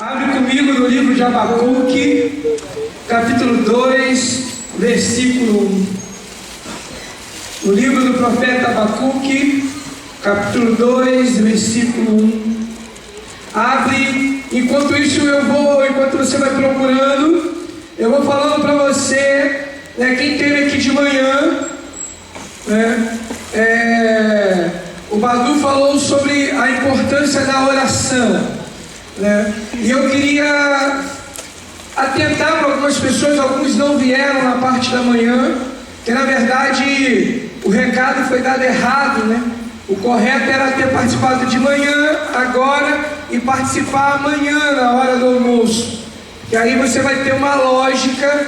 Abre comigo no livro de Abacuque, capítulo 2, versículo 1. No livro do profeta Abacuque, capítulo 2, versículo 1. Abre, enquanto você vai procurando, eu vou falando para você, quem teve aqui de manhã, o Badu falou sobre a importância da oração. E eu queria atentar para algumas pessoas, alguns não vieram na parte da manhã, que na verdade o recado foi dado errado, O correto era ter participado de manhã, agora, e participar amanhã na hora do almoço, que aí você vai ter uma lógica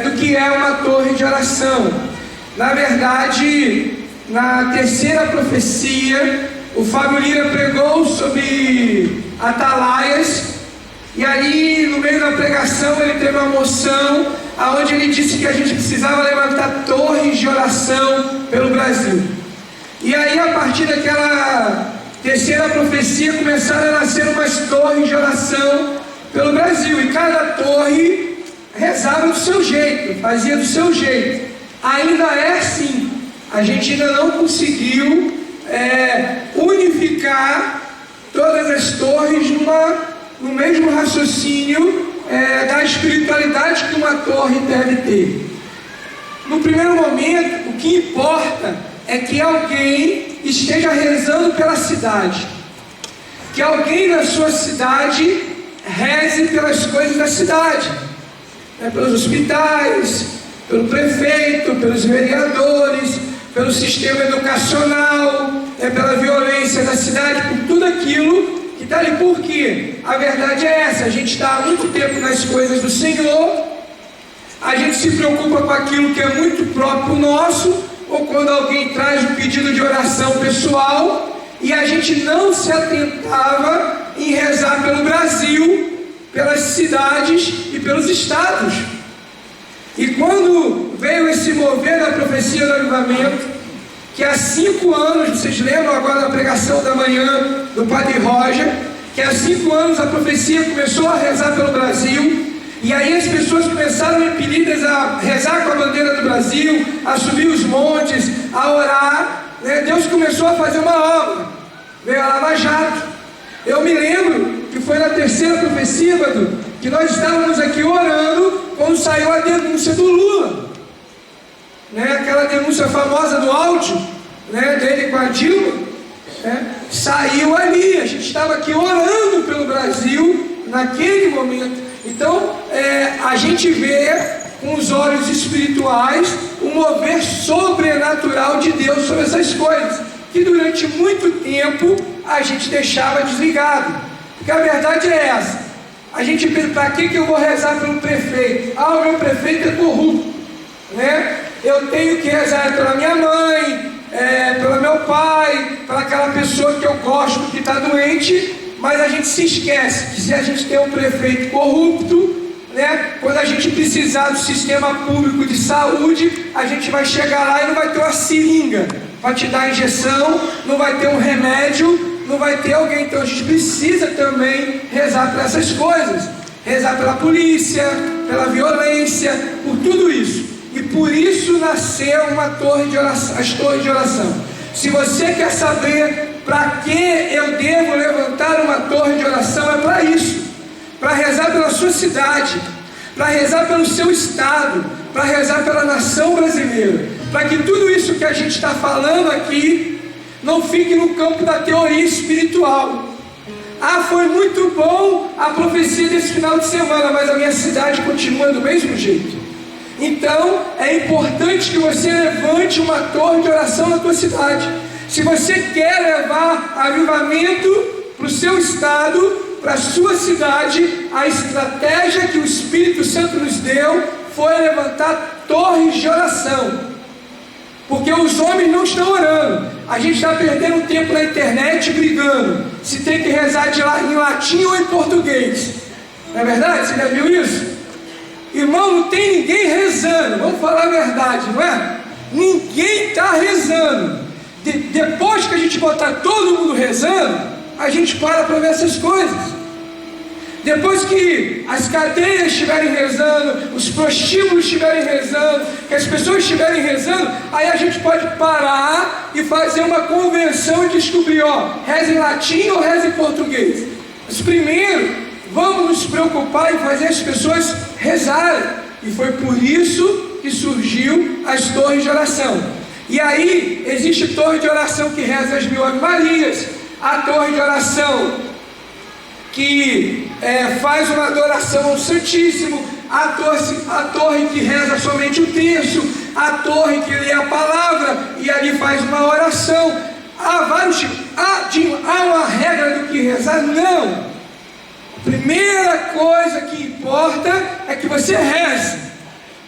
do que é uma torre de oração. Na verdade, na terceira profecia, o Fábio Lira pregou sobre atalaias, e aí no meio da pregação ele teve uma moção onde ele disse que a gente precisava levantar torres de oração pelo Brasil. E aí, a partir daquela terceira profecia, começaram a nascer umas torres de oração pelo Brasil, e cada torre rezava do seu jeito, fazia do seu jeito. Ainda é assim, a gente ainda não conseguiu unificar todas as torres no mesmo raciocínio da espiritualidade que uma torre deve ter. No primeiro momento, o que importa é que alguém esteja rezando pela cidade, que alguém na sua cidade reze pelas coisas da cidade, pelos hospitais, pelo prefeito, pelos vereadores, pelo sistema educacional, pela violência da cidade, por tudo aquilo que está ali. Por quê? A verdade é essa: a gente está há muito tempo nas coisas do Senhor, a gente se preocupa com aquilo que é muito próprio nosso, ou quando alguém traz um pedido de oração pessoal, e a gente não se atentava em rezar pelo Brasil, pelas cidades e pelos estados. E quando veio esse mover da profecia do avivamento, que há 5 anos, vocês lembram agora da pregação da manhã do Padre Roger, que há 5 anos a profecia começou a rezar pelo Brasil, e aí as pessoas começaram impelidas a rezar com a bandeira do Brasil, a subir os montes, a orar, Deus começou a fazer uma obra, veio a Lava Jato. Eu me lembro que foi na terceira profecia, Badu, que nós estávamos aqui orando quando saiu a denúncia do Lula, aquela denúncia famosa do áudio, dele com a Dilma, saiu ali, a gente estava aqui orando pelo Brasil naquele momento. Então, a gente vê com os olhos espirituais o mover sobrenatural de Deus sobre essas coisas, que durante muito tempo a gente deixava desligado, porque a verdade é essa. A gente pensa: para que eu vou rezar pelo prefeito? O meu prefeito é corrupto, eu tenho que rezar pela minha mãe, pelo meu pai, pela aquela pessoa que eu gosto que está doente. Mas a gente se esquece que se a gente tem um prefeito corrupto, quando a gente precisar do sistema público de saúde, a gente vai chegar lá e não vai ter uma seringa para te dar injeção, não vai ter um remédio, não vai ter alguém. Então a gente precisa também rezar por essas coisas, rezar pela polícia, pela violência, por tudo isso. E por isso nasceu uma torre de oração, as torres de oração. Se você quer saber para que eu devo levantar uma torre de oração, é para isso, para rezar pela sua cidade, para rezar pelo seu estado, para rezar pela nação brasileira, para que tudo isso que a gente está falando aqui não fique no campo da teoria espiritual. Foi muito bom a profecia desse final de semana, mas a minha cidade continua do mesmo jeito. Então é importante que você levante uma torre de oração na tua cidade. Se você quer levar avivamento para o seu estado, para a sua cidade, a estratégia que o Espírito Santo nos deu foi levantar torres de oração, porque os homens não estão orando. A gente está perdendo tempo na internet brigando se tem que rezar em latim ou em português. Não é verdade? Você já viu isso? Irmão, não tem ninguém rezando, vamos falar a verdade, não é? Ninguém está rezando. Depois que a gente botar todo mundo rezando, a gente para ver essas coisas. Depois que as cadeias estiverem rezando, os prostíbulos estiverem rezando, que as pessoas estiverem rezando, aí a gente pode parar e fazer uma convenção e descobrir, reza em latim ou reza em português. Mas primeiro, vamos nos preocupar em fazer as pessoas rezarem. E foi por isso que surgiu as torres de oração. E aí, existe torre de oração que reza as 1000 Ave Marias, a torre de oração que faz uma adoração ao Santíssimo, a torre que reza somente o terço, a torre que lê a palavra e ali faz uma oração. Há vários tipos. Há uma regra do que rezar? Não. A primeira coisa que importa é que você reze.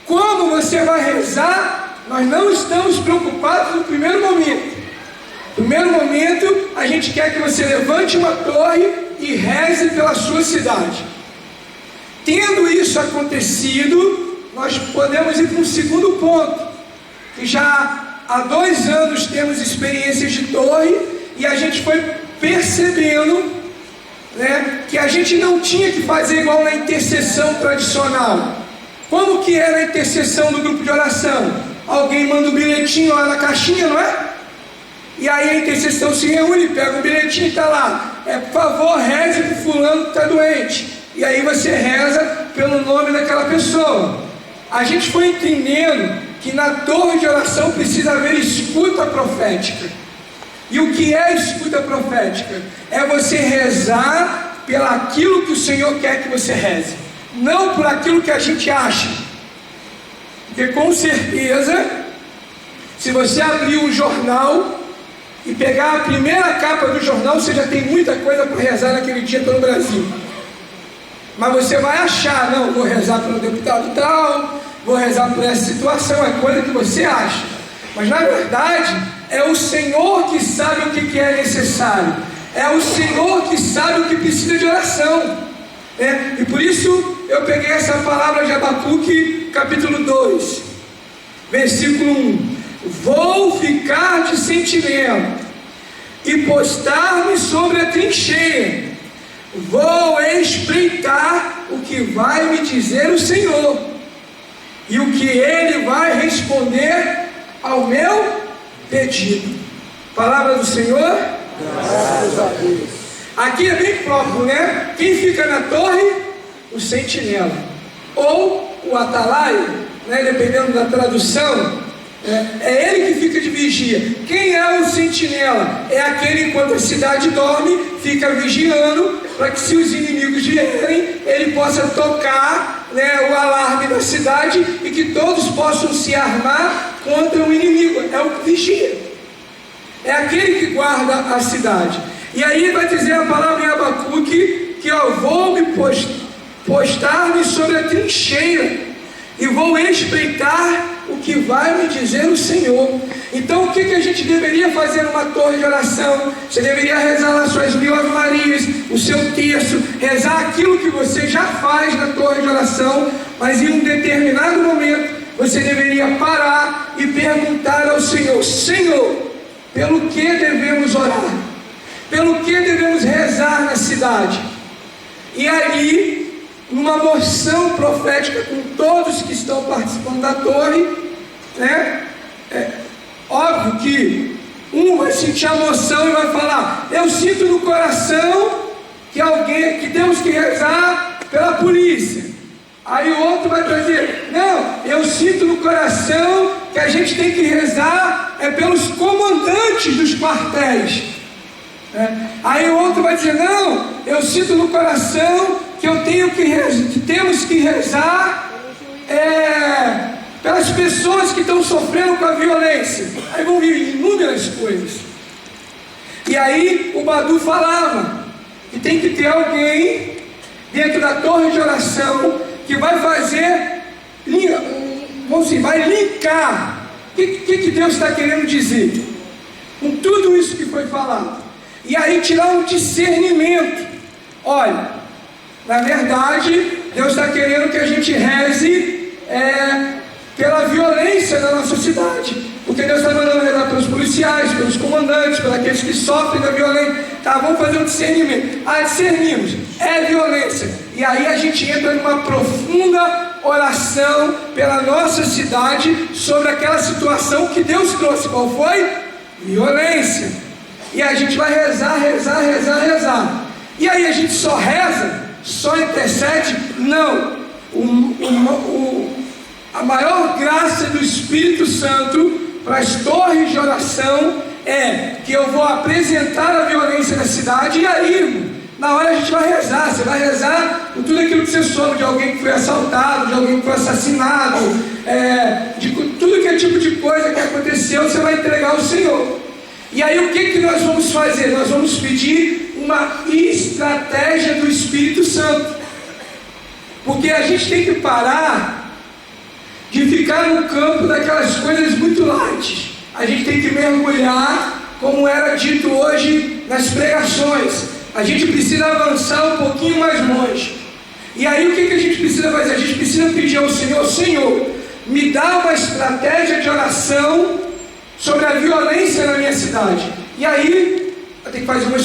Como você vai rezar, nós não estamos preocupados no primeiro momento. No primeiro momento, a gente quer que você levante uma torre e reze pela sua cidade. Tendo isso acontecido, nós podemos ir para um segundo ponto, que já há 2 anos temos experiências de torre, e a gente foi percebendo, que a gente não tinha que fazer igual na intercessão tradicional. Como que era a intercessão do grupo de oração? Alguém manda um bilhetinho lá na caixinha, não é? E aí a intercessão se reúne, pega o bilhetinho e está lá. Por favor, reze para o fulano que está doente. E aí você reza pelo nome daquela pessoa. A gente foi entendendo que na torre de oração precisa haver escuta profética. E o que é escuta profética? É você rezar pelaquilo que o Senhor quer que você reze, não por aquilo que a gente acha. Porque com certeza, se você abrir um jornal e pegar a primeira capa do jornal, você já tem muita coisa para rezar naquele dia pelo Brasil. Mas você vai achar, não, vou rezar pelo deputado tal, vou rezar por essa situação, é coisa que você acha. Mas na verdade, é o Senhor que sabe o que é necessário. É o Senhor que sabe o que precisa de oração. E por isso eu peguei essa palavra de Abacuque, capítulo 2, versículo 1. Vou ficar de sentinela e postar-me sobre a trincheira. Vou espreitar o que vai me dizer o Senhor e o que Ele vai responder ao meu pedido. Palavra do Senhor. Graças a Deus. Aqui é bem próprio, Quem fica na torre? O sentinela ou o atalaia, dependendo da tradução. É ele que fica de vigia. Quem é o sentinela? É aquele, enquanto a cidade dorme, fica vigiando, para que se os inimigos vierem, ele possa tocar o alarme da cidade e que todos possam se armar contra o inimigo. É o vigia, é aquele que guarda a cidade. E aí vai dizer a palavra em Abacuque que vou me postar-me sobre a trincheira e vou espreitar o que vai me dizer o Senhor. Então o que a gente deveria fazer numa torre de oração? Você deveria rezar lá suas 1000 Ave Marias, o seu terço, rezar aquilo que você já faz na torre de oração, mas em um determinado momento você deveria parar e perguntar ao Senhor: Senhor, pelo que devemos orar? Pelo que devemos rezar na cidade? E aí, numa moção profética com todos que estão participando da torre, óbvio que um vai sentir a moção e vai falar: eu sinto no coração que temos que rezar pela polícia. Aí o outro vai dizer: não, eu sinto no coração que a gente tem que rezar pelos comandantes dos quartéis. Aí o outro vai dizer: não, eu sinto no coração que temos que rezar pelas pessoas que estão sofrendo com a violência. Aí vão vir inúmeras coisas. E aí o Badu falava que tem que ter alguém dentro da torre de oração que vai fazer, vai linkar o que Deus está querendo dizer com tudo isso que foi falado. E aí tirar um discernimento. Olha, na verdade, Deus está querendo que a gente reze pela violência da nossa cidade, Porque Deus está mandando rezar pelos policiais, pelos comandantes, pelos aqueles que sofrem da violência. Tá, vamos fazer um discernimento. Ah, discernimos, é violência. E aí a gente entra numa profunda oração pela nossa cidade sobre aquela situação que Deus trouxe. Qual foi? Violência. E a gente vai rezar. E aí a gente só reza, só intercede? Não. A maior graça do Espírito Santo para as torres de oração é que eu vou apresentar a violência da cidade, e aí, irmão, na hora a gente vai rezar. Você vai rezar por tudo aquilo que você soube, de alguém que foi assaltado, de alguém que foi assassinado, de tudo que é tipo de coisa que aconteceu, você vai entregar ao Senhor. E aí o que nós vamos fazer? Nós vamos pedir uma estratégia do Espírito Santo, porque a gente tem que parar de ficar no campo daquelas coisas muito light. A gente tem que mergulhar, como era dito hoje nas pregações. A gente precisa avançar um pouquinho mais longe. E aí o que a gente precisa fazer? A gente precisa pedir ao Senhor: Senhor, me dá uma estratégia de oração sobre a violência na minha cidade. E aí eu tenho que fazer uma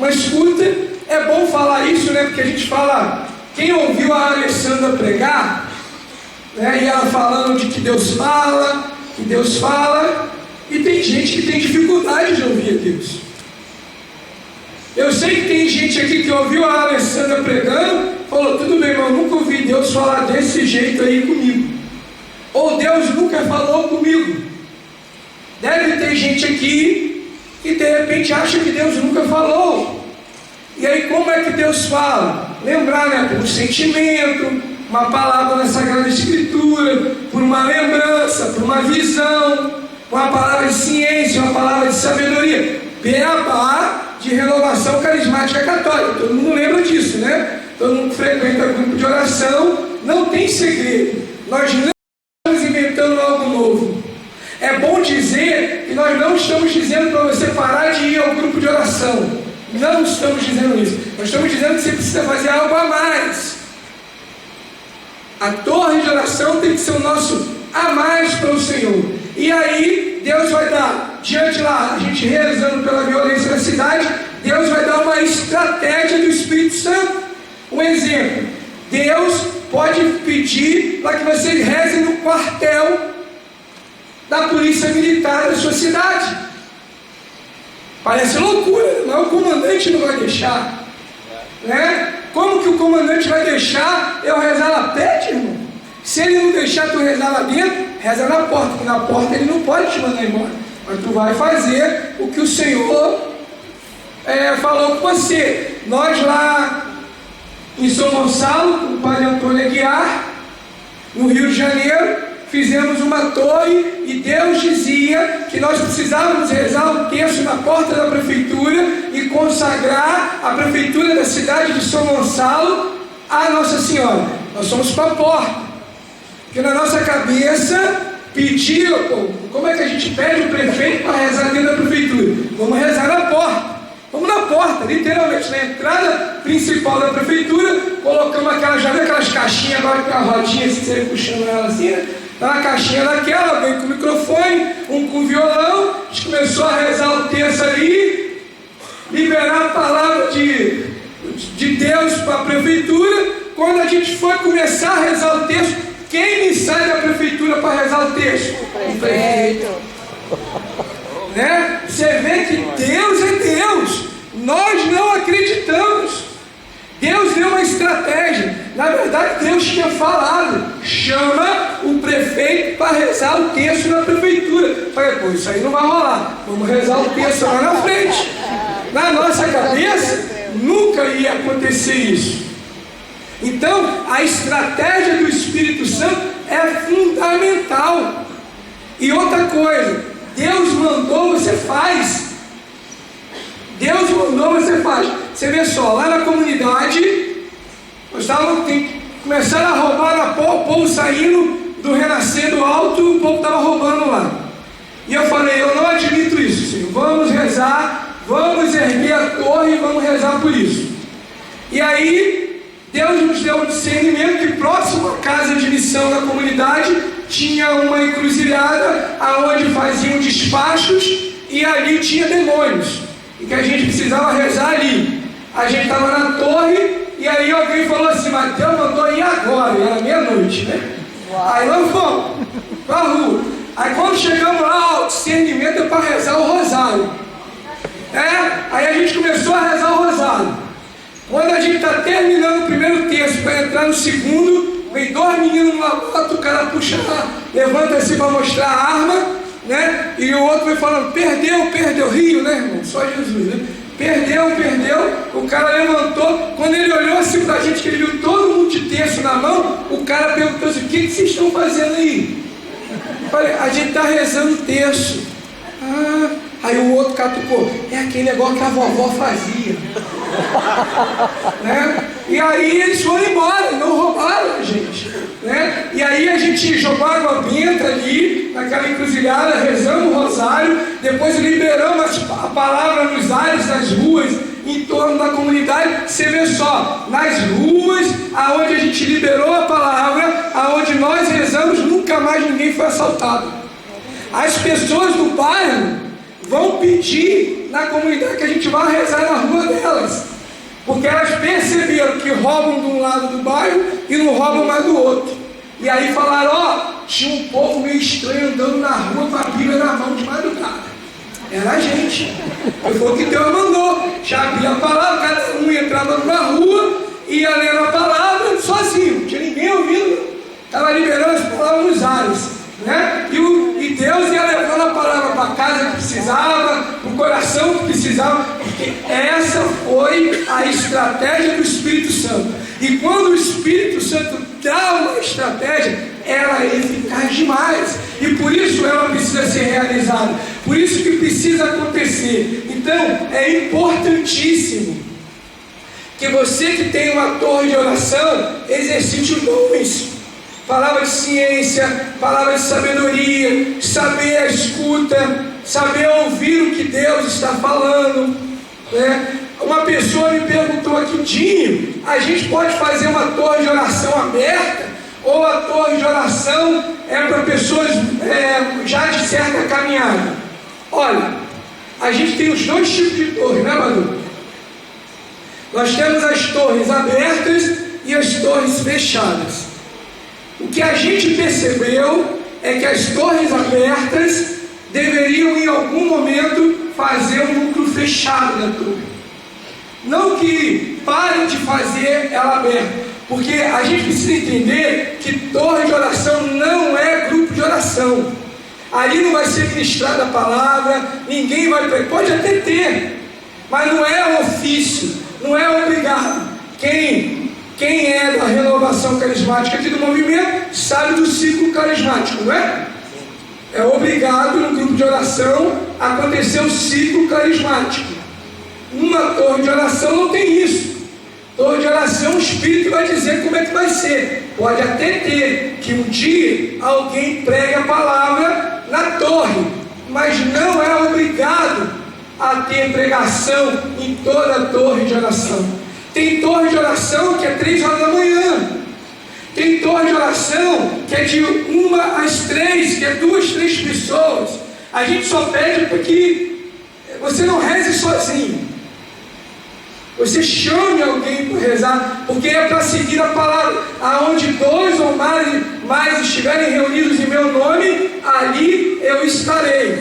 escuta. É bom falar isso, né? Porque a gente fala, quem ouviu a Alessandra pregar, né, e ela falando de que Deus fala, e tem gente que tem dificuldade de ouvir a Deus. Eu sei que tem gente aqui que ouviu a Alessandra pregando, falou: tudo bem, mas eu nunca ouvi Deus falar desse jeito aí comigo, ou Deus nunca falou comigo. Deve ter gente aqui que de repente acha que Deus nunca falou. E aí como é que Deus fala? Lembrar, né, por um sentimento, uma palavra na Sagrada Escritura, por uma lembrança, por uma visão, por uma palavra de ciência, uma palavra de sabedoria. Beabá de Renovação Carismática Católica. Todo mundo lembra disso, né? Todo mundo frequenta grupo de oração. Não tem segredo. Nós não estamos inventando algo novo. É bom dizer que nós não estamos dizendo para você parar de ir ao grupo de oração. Não estamos dizendo isso. Nós estamos dizendo que você precisa fazer algo a mais. A torre de oração tem que ser o nosso a mais para o Senhor. E aí Deus vai dar, diante lá, a gente rezando pela violência da cidade, Deus vai dar uma estratégia do Espírito Santo. Um exemplo: Deus pode pedir para que você reze no quartel da polícia militar da sua cidade. Parece loucura, mas o comandante não vai deixar, né? Como que o comandante vai deixar eu rezar lá perto, irmão? Se ele não deixar tu rezar lá dentro, reza na porta, porque na porta ele não pode te mandar embora, mas tu vai fazer o que o Senhor falou com você. Nós lá em São Gonçalo, com o padre Antônio Aguiar, no Rio de Janeiro, fizemos uma torre e Deus dizia que nós precisávamos rezar um terço na porta da prefeitura e consagrar a prefeitura da cidade de São Gonçalo a Nossa Senhora. Nós somos para a porta, porque na nossa cabeça pedir, como é que a gente pede o prefeito para rezar dentro da prefeitura? Vamos rezar na porta. Vamos na porta, literalmente, na entrada principal da prefeitura, colocamos aquelas caixinhas agora com a rodinha, assim, você puxando ela assim, né? Uma caixinha daquela, veio com o microfone, um com violão, a gente começou a rezar o terço ali, liberar a palavra de Deus para a prefeitura. Quando a gente foi começar a rezar o terço, quem me sai da prefeitura para rezar o terço? O prefeito. Né? Você vê que Deus é Deus, nós não acreditamos. Deus deu uma estratégia. Na verdade, Deus tinha falado: chama o prefeito para rezar o terço na prefeitura. Falei: pô, isso aí não vai rolar, vamos rezar o terço lá na frente. Na nossa cabeça nunca ia acontecer isso. Então a estratégia do Espírito Santo é fundamental. E outra coisa, Deus mandou, você faz. Deus mandou, você faz. Você vê só, lá na comunidade, começaram a roubar o povo saindo do Renascer do Alto, o povo estava roubando lá. E eu falei: eu não admito isso, Senhor. Vamos rezar, vamos erguer a torre e vamos rezar por isso. E aí Deus nos deu um discernimento que próximo à casa de missão da comunidade tinha uma encruzilhada aonde faziam despachos e ali tinha demônios e que a gente precisava rezar ali. A gente estava na torre e aí alguém falou assim: Mateus mandou ir agora, era meia-noite, né? Aí nós fomos para a rua. Aí quando chegamos lá, o discernimento é para rezar o rosário. Aí a gente começou a rezar o rosário. Quando a gente está terminando o primeiro terço para entrar no segundo, vem dois meninos numa moto, o cara puxa lá, levanta assim para mostrar a arma, né? E o outro vai falando: perdeu, Rio, né, irmão? Só Jesus, né? Perdeu. O cara levantou. Quando ele olhou assim pra gente, que ele viu todo mundo de terço na mão, o cara perguntou assim: o que vocês estão fazendo aí? Eu falei: a gente está rezando o terço. Aí o outro catucou: é aquele negócio que a vovó fazia. Né? E aí eles foram embora, não roubaram a gente, né? E aí a gente jogou água benta ali naquela encruzilhada, rezamos o rosário, depois liberamos a palavra nos ares, nas ruas, em torno da comunidade. Você vê só, nas ruas aonde a gente liberou a palavra, aonde nós rezamos, nunca mais ninguém foi assaltado. As pessoas do bairro vão pedir na comunidade que a gente vá rezar na rua delas, porque elas perceberam que roubam de um lado do bairro e não roubam mais do outro. E aí falaram: tinha um povo meio estranho andando na rua com a Bíblia na mão de madrugada. Era a gente. Foi o que Deus mandou. Já abria a palavra, cada um entrava na rua e ia lendo a palavra sozinho, não tinha ninguém ouvindo, estava liberando as palavras nos ares, né? E Deus ia levando a palavra para a casa que precisava, para o coração que precisava, porque essa foi a estratégia do Espírito Santo. E quando o Espírito Santo dá uma estratégia, ela é eficaz demais, e por isso ela precisa ser realizada, por isso que precisa acontecer. Então é importantíssimo que você que tem uma torre de oração exercite os dons. Palavra de ciência, palavra de sabedoria, saber a escuta, saber ouvir o que Deus está falando, né? Uma pessoa me perguntou aqui: Dinho, a gente pode fazer uma torre de oração aberta? Ou a torre de oração é para pessoas já de certa caminhada? Olha, a gente tem os dois tipos de torre, né, Manu? Nós temos as torres abertas e as torres fechadas. O que a gente percebeu é que as torres abertas deveriam em algum momento fazer um núcleo fechado da torre. Não que parem de fazer ela aberta, porque a gente precisa entender que torre de oração não é grupo de oração. Ali não vai ser ministrada a palavra, ninguém vai... Pode até ter, mas não é ofício, não é obrigado. Quem é da renovação carismática aqui do movimento sabe do ciclo carismático, não é? É obrigado no grupo de oração acontecer o ciclo carismático. Uma torre de oração não tem isso. Torre de oração, o Espírito vai dizer como é que vai ser. Pode até ter que um dia alguém pregue a palavra na torre, mas não é obrigado a ter pregação em toda a torre de oração. Tem torre de oração que é 3 horas da manhã. Tem torre de oração que é de 1 às 3, que é 2, 3 pessoas. A gente só pede para que você não reze sozinho. Você chame alguém para rezar, porque é para seguir a palavra. Aonde 2 ou mais estiverem reunidos em meu nome, ali eu estarei.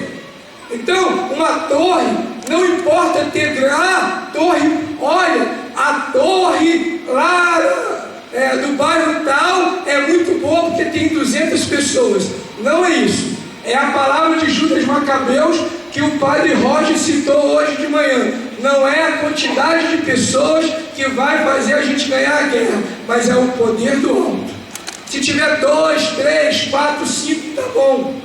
Então, uma torre, não importa ter torre, olha, a torre lá do bairro tal é muito boa porque tem 200 pessoas. Não é isso. É a palavra de Judas Macabeus que o padre Roger citou hoje de manhã. Não é a quantidade de pessoas que vai fazer a gente ganhar a guerra, mas é o poder do alto. Se tiver 2, 3, 4, 5, tá bom.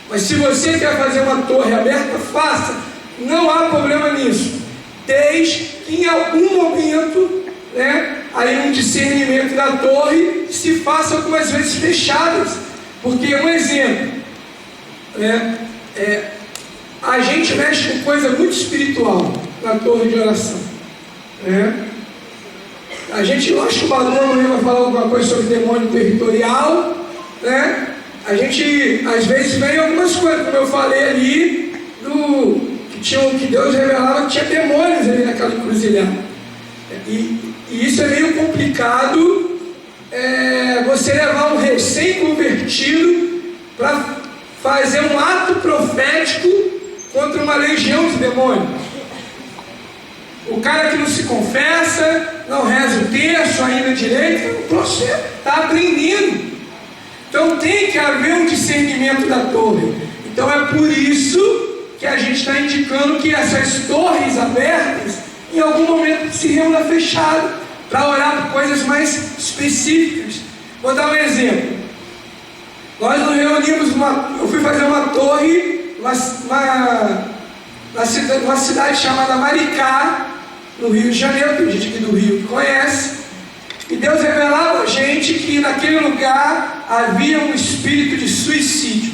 Mas se você quer fazer uma torre aberta, faça. Não há problema nisso. Desde que em algum momento, né, aí um discernimento da torre se faça algumas vezes fechadas. Porque, um exemplo, né, a gente mexe com coisa muito espiritual na torre de oração, né? A gente, eu acho que o Balão vai falar alguma coisa sobre demônio territorial, né? a gente às vezes vê algumas coisas, como eu falei ali, que Deus revelava que tinha demônios ali naquela encruzilhada. E isso é meio complicado, você levar um recém-convertido para fazer um ato profético contra uma legião de demônios. O cara que não se confessa, não reza o terço ainda direito, o processo está aprendendo. Então tem que haver um discernimento da torre. Então é por isso que a gente está indicando que essas torres abertas, em algum momento se reúna fechado, para orar por coisas mais específicas. Vou dar um exemplo. Nós nos reunimos, eu fui fazer uma torre numa cidade chamada Maricá, no Rio de Janeiro, tem gente aqui do Rio que conhece, e Deus revelava a gente que naquele lugar havia um espírito de suicídio,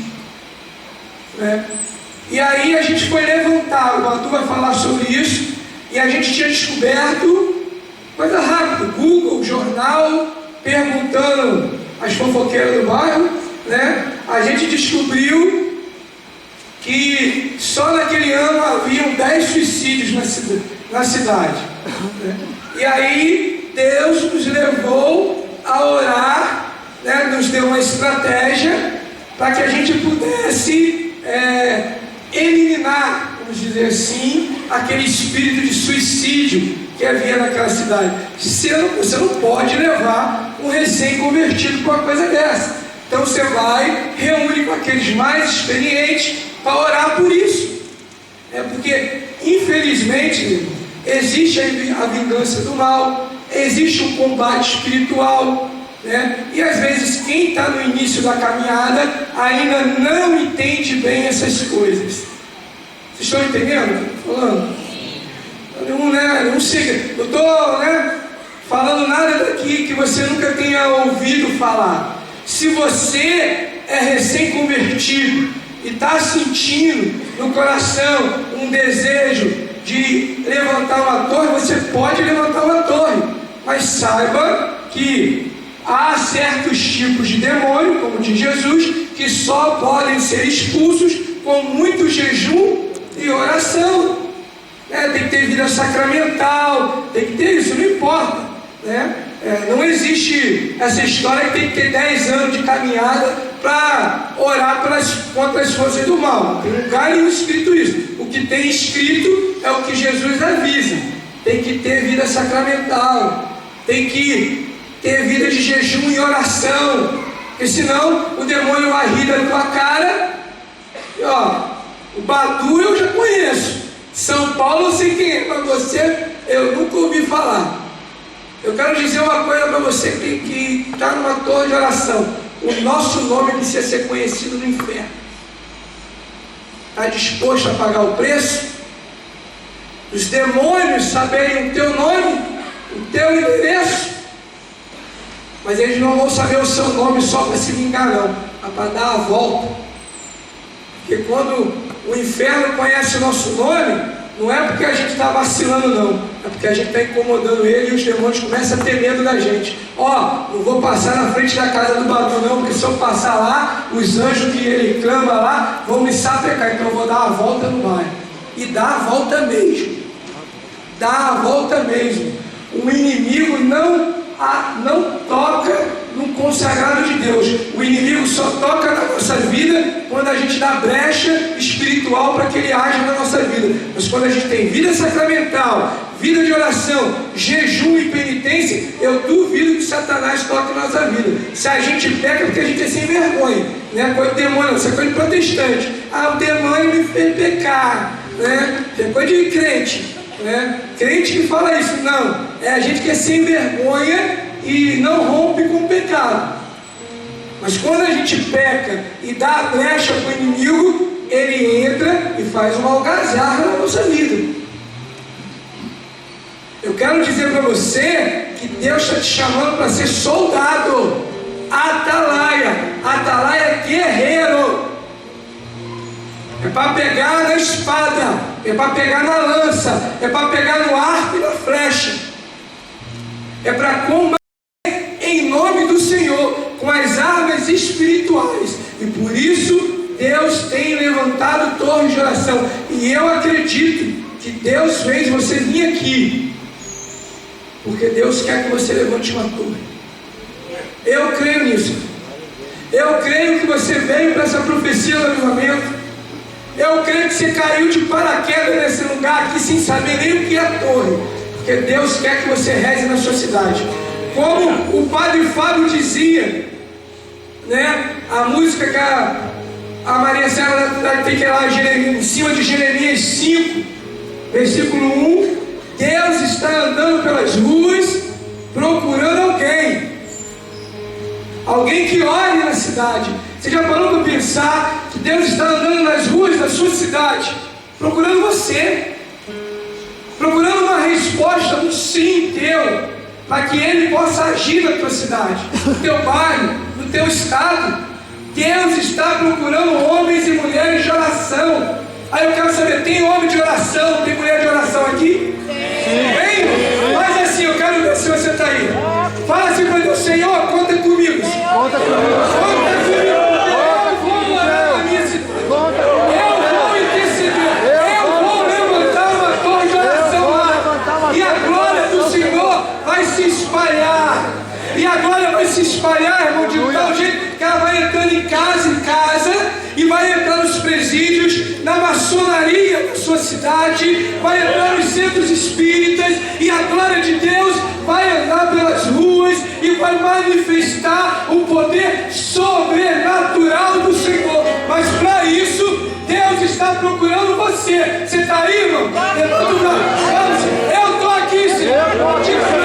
né? E aí a gente foi levantar, o Badu vai falar sobre isso, e a gente tinha descoberto, coisa rápida, Google, jornal, perguntando às fofoqueiras do bairro, né? A gente descobriu que só naquele ano haviam 10 suicídios na cidade, né? E aí Deus nos levou a orar, né? Nos deu uma estratégia para que a gente pudesse eliminar, vamos dizer assim, aquele espírito de suicídio que havia naquela cidade. Você não pode levar um recém-convertido com uma coisa dessa. Então você vai, reúne com aqueles mais experientes para orar por isso. Porque, infelizmente, existe a vingança do mal, existe um combate espiritual, né? E às vezes quem está no início da caminhada ainda não entende bem essas coisas. Vocês estão entendendo o que eu estou falando? Não siga. Eu estou falando nada daqui que você nunca tenha ouvido falar. Se você é recém-convertido e está sentindo no coração um desejo de levantar uma torre, você pode levantar uma torre, mas saiba que há certos tipos de demônio, como diz Jesus, que só podem ser expulsos com muito jejum e oração. Tem que ter vida sacramental, tem que ter isso, não importa, né? Não existe essa história que tem que ter 10 anos de caminhada para orar contra as forças do mal. Tem lugar nenhum escrito isso. O que tem escrito é o que Jesus avisa. Tem que ter vida sacramental, tem que ter vida de jejum e oração, porque senão o demônio vai rir da tua cara. E o Badu eu já conheço, São Paulo eu sei quem é, mas você eu nunca ouvi falar. Eu quero dizer uma coisa para você que está numa torre de oração: o nosso nome precisa ser conhecido no inferno. Está disposto a pagar o preço? Os demônios saberem o teu nome, o teu endereço, mas eles não vão saber o seu nome só para se vingar, não, é para dar a volta. Porque quando o inferno conhece o nosso nome, não é porque a gente está vacilando, não, é porque a gente está incomodando ele e os demônios começam a ter medo da gente. Não vou passar na frente da casa do Badu, não, porque se eu passar lá, os anjos que ele clama lá vão me sapecar, então eu vou dar a volta no bairro. E dá a volta mesmo. Dá a volta mesmo. O inimigo não toca no consagrado de Deus. O inimigo só toca na nossa vida quando a gente dá brecha espiritual para que ele age na nossa vida. Mas quando a gente tem vida sacramental, vida de oração, jejum e penitência, eu duvido que Satanás toque na nossa vida. Se a gente peca, é porque a gente é sem vergonha, né? Coisa de demônio, isso é coisa de protestante. O demônio me fez pecar, né? É coisa de crente, né? Crente que fala isso. Não, é a gente que é sem vergonha e não rompe com o pecado. Mas quando a gente peca e dá a brecha para o inimigo, ele entra e faz uma algazarra na nossa vida. Eu quero dizer para você que Deus está te chamando para ser soldado, atalaia. Atalaia é guerreiro. É para pegar na espada, é para pegar na lança, é para pegar no arco e na flecha, é para combater em nome do Senhor, com as armas espirituais. E por isso Deus tem levantado torres de oração. E eu acredito que Deus fez você vir aqui porque Deus quer que você levante uma torre. Eu creio nisso. Eu creio que você veio para essa profecia do avivamento. Eu creio que você caiu de paraquedas nesse lugar aqui sem saber nem o que é a torre, porque Deus quer que você reze na sua cidade. Como o padre Fábio dizia, né? A música que a Maria Sara tem que ir lá em cima de Jeremias 5, versículo 1. Deus está andando pelas ruas procurando alguém que ore na cidade. Você já parou para pensar que Deus está andando nas ruas da sua cidade procurando você, procurando uma resposta, um sim teu, para que Ele possa agir na tua cidade, no teu bairro, no teu estado. Deus está procurando homens e mulheres de oração. Aí eu quero saber, tem homem de oração, tem mulher de oração aqui? Tem? Mas assim, eu quero ver se você está aí. Fala assim para Deus: Senhor, conta comigo. Conta comigo. Eu vou orar na minha cidade. Eu vou interceder. Eu vou levantar uma torre de oração lá. E a glória do Senhor vai se espalhar. E a glória vai se espalhar, irmão, de tal jeito que ela vai entrando em casa e vai entrar nos presídios, na maçonaria da sua cidade, vai entrar nos centros espíritas, e a glória de Deus vai andar pelas ruas e vai manifestar o poder sobrenatural do Senhor. Mas para isso, Deus está procurando você. Você está aí, irmão? Levanta o braço. Eu estou aqui, Senhor.